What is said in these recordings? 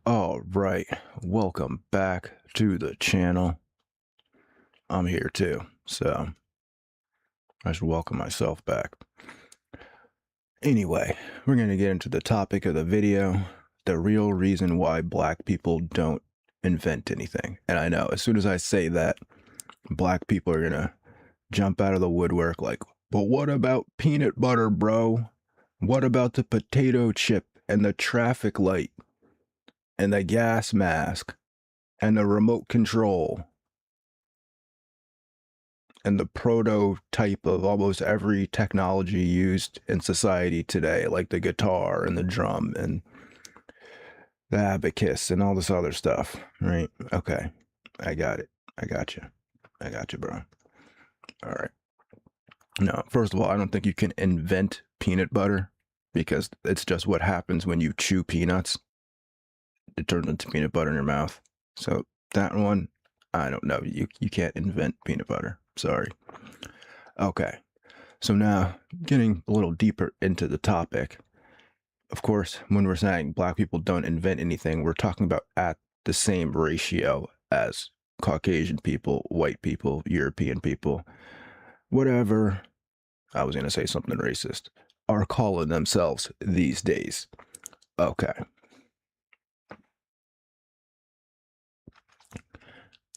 All right, welcome back to the channel. I'm here too, so I should welcome myself back. Anyway, we're going to get into the topic of the video, the real reason why black people don't invent anything. And I know as soon as I say that, black people are going to jump out of the woodwork like, but what about peanut butter, bro? What about the potato chip and the traffic light and the gas mask and the remote control and the prototype of almost every technology used in society today, like the guitar and the drum and the abacus and all this other stuff, right? Okay, I got it. I got you. I got you, bro. All right. No, first of all, I don't think you can invent peanut butter because it's just what happens when you chew peanuts. It turns into peanut butter in your mouth. So that one, I don't know. You can't invent peanut butter. Sorry. Okay. So now getting a little deeper into the topic. Of course, when we're saying black people don't invent anything, we're talking about at the same ratio as Caucasian people, white people, European people, whatever, I was going to say something racist, are calling themselves these days. Okay.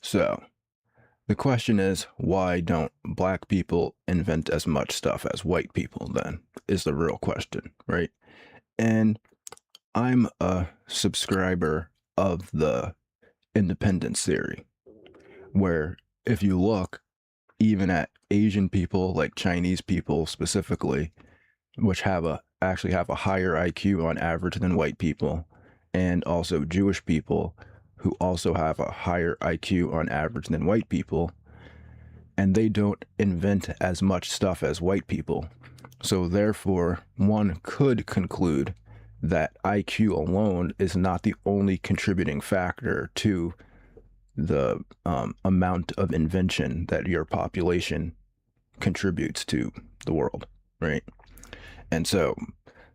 So the question is, why don't black people invent as much stuff as white people then, is the real question, right? And I'm a subscriber of the independence theory, where if you look even at Asian people, like Chinese people specifically, which actually have a higher IQ on average than white people, and also Jewish people who also have a higher IQ on average than white people, and they don't invent as much stuff as white people. So therefore, one could conclude that IQ alone is not the only contributing factor to the amount of invention that your population contributes to the world, right? And so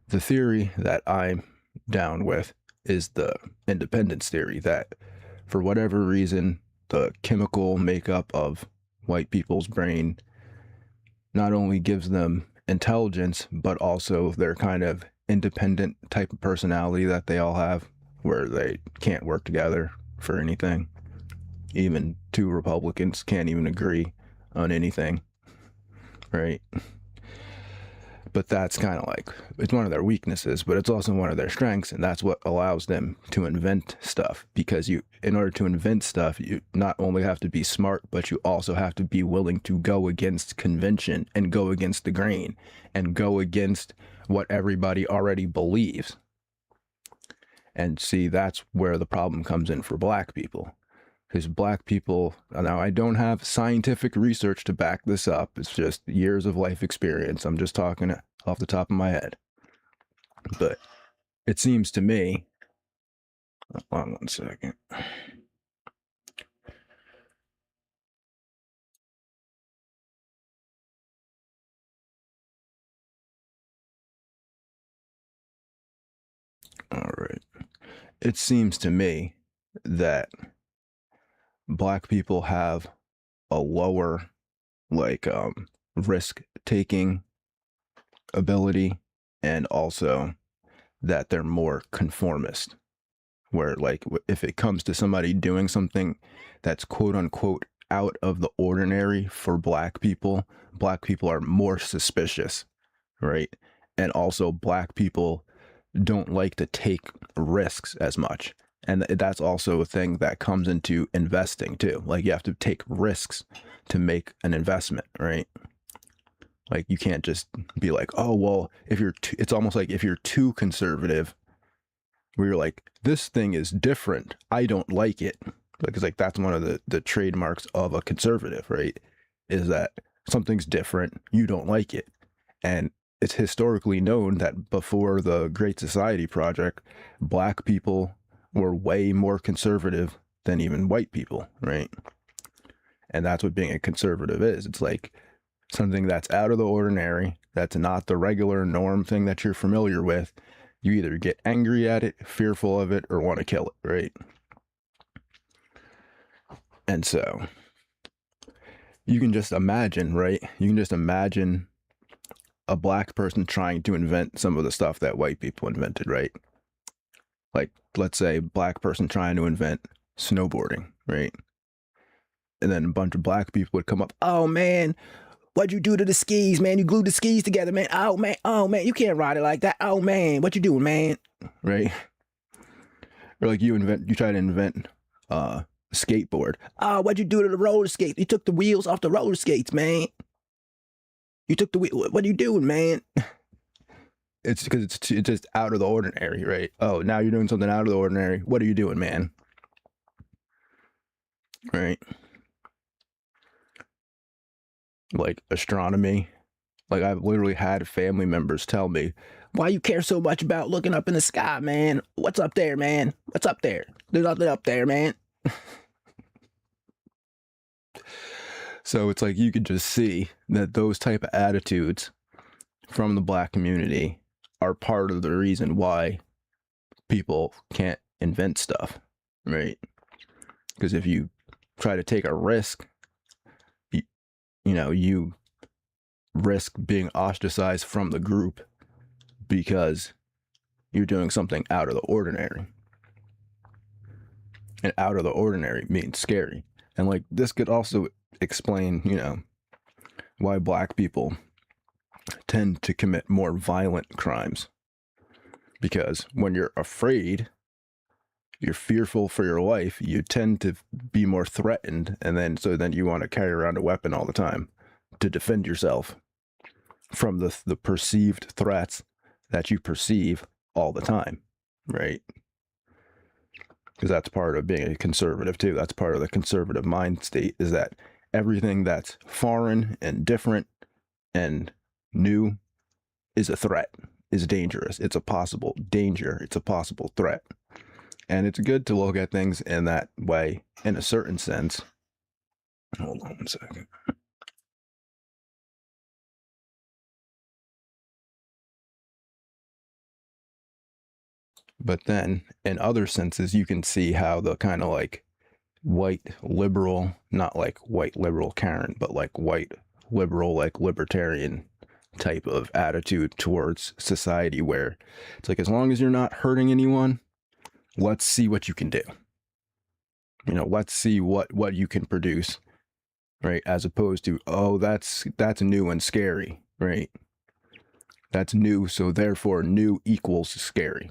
the theory that I'm down with is the independence theory, that for whatever reason, the chemical makeup of white people's brain not only gives them intelligence, but also their kind of independent type of personality that they all have, where they can't work together for anything. Even two Republicans can't even agree on anything, right? But that's kind of like, it's one of their weaknesses, but it's also one of their strengths, and that's what allows them to invent stuff. Because in order to invent stuff, you not only have to be smart, but you also have to be willing to go against convention and go against the grain and go against what everybody already believes. And see, that's where the problem comes in for black people. Because black people, now I don't have scientific research to back this up. It's just years of life experience. I'm just talking off the top of my head. But it seems to me, hold on one second. All right. It seems to me that black people have a lower, like, risk taking ability, and also that they're more conformist, where like if it comes to somebody doing something that's quote unquote out of the ordinary for black people are more suspicious, right? And also black people don't like to take risks as much, and that's also a thing that comes into investing too. Like you have to take risks to make an investment, right? Like you can't just be like, oh well, if you're it's almost like if you're too conservative, where you're like, this thing is different, I don't like it. Because like that's one of the trademarks of a conservative, right? Is that something's different, you don't like it. And it's historically known that before the Great Society Project, black people were way more conservative than even white people, right? And that's what being a conservative is. It's like something that's out of the ordinary, that's not the regular norm thing that you're familiar with, You either get angry at it, fearful of it, or want to kill it, right? And so you can just imagine, right? You can just imagine a black person trying to invent some of the stuff that white people invented, right? Like, let's say black person trying to invent snowboarding, right? And then a bunch of black people would come up, oh man, what'd you do to the skis, man? You glued the skis together, man. Oh man, you can't ride it like that. Oh man, what you doing, man? Right? Or like you try to invent a skateboard. Oh, what'd you do to the roller skates? You took the wheels off the roller skates, man. You took the wheel. What are you doing, man? It's because it's just out of the ordinary, right? Oh, now you're doing something out of the ordinary. What are you doing, man? Right? Like astronomy. Like I've literally had family members tell me, why you care so much about looking up in the sky, man? What's up there, man? What's up there? There's nothing up there, man. So it's like you could just see that those type of attitudes from the black community are part of the reason why people can't invent stuff, right? Because if you try to take a risk, you risk being ostracized from the group because you're doing something out of the ordinary. And out of the ordinary means scary. And like this could also explain, why black people tend to commit more violent crimes. Because when you're afraid, you're fearful for your life, you tend to be more threatened, and then you want to carry around a weapon all the time to defend yourself from the perceived threats that you perceive all the time, right? Because that's part of being a conservative too. That's part of the conservative mind state, is that everything that's foreign and different and new is a threat, is dangerous. It's a possible danger. It's a possible threat. And it's good to look at things in that way, in a certain sense. Hold on 1 second. But then in other senses, you can see how the kind of like white liberal, not like white liberal Karen, but like white liberal, like libertarian type of attitude towards society, where it's like, as long as you're not hurting anyone, let's see what you can do. Let's see what you can produce, right? As opposed to, oh, that's new and scary, right? That's new, so therefore new equals scary.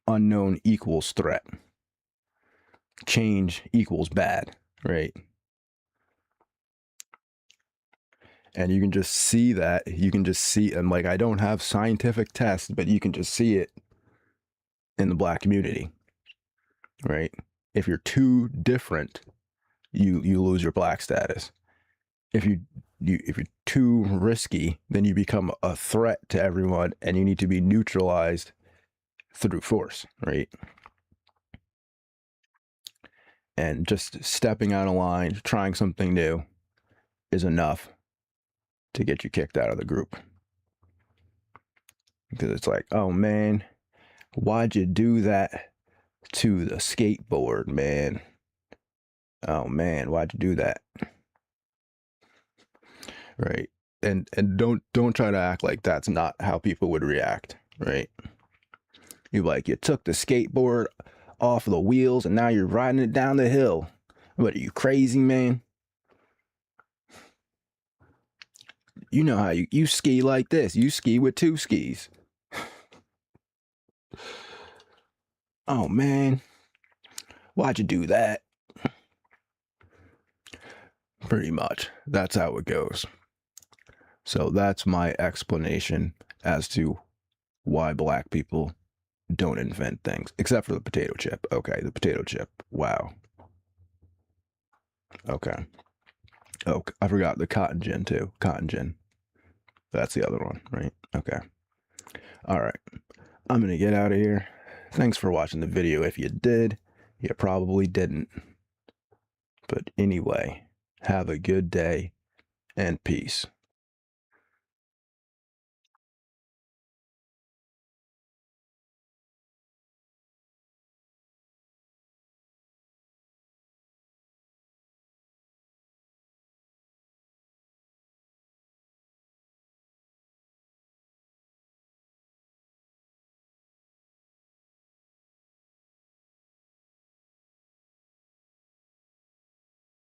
Unknown equals threat. Change equals bad, right? And you can just see that. You can just see, and like, I don't have scientific tests, but you can just see it in the black community, right? If you're too different, you lose your black status. If you're too risky, then you become a threat to everyone, and you need to be neutralized through force, right? And just stepping out of line, trying something new is enough to get you kicked out of the group. Because it's like, oh man, why'd you do that to the skateboard, man? Oh man, why'd you do that? Right? And don't try to act like that's not how people would react, right? You took the skateboard off the wheels and now you're riding it down the hill. What, are you crazy, man? You know how you ski like this. You ski with 2 skis. Oh man, why'd you do that? Pretty much, that's how it goes. So that's my explanation as to why black people don't invent things, except for the potato chip. Okay, the potato chip. Wow. Okay. Oh, I forgot the cotton gin too. Cotton gin. That's the other one, right? Okay. All right. I'm going to get out of here. Thanks for watching the video. If you did, you probably didn't. But anyway, have a good day and peace.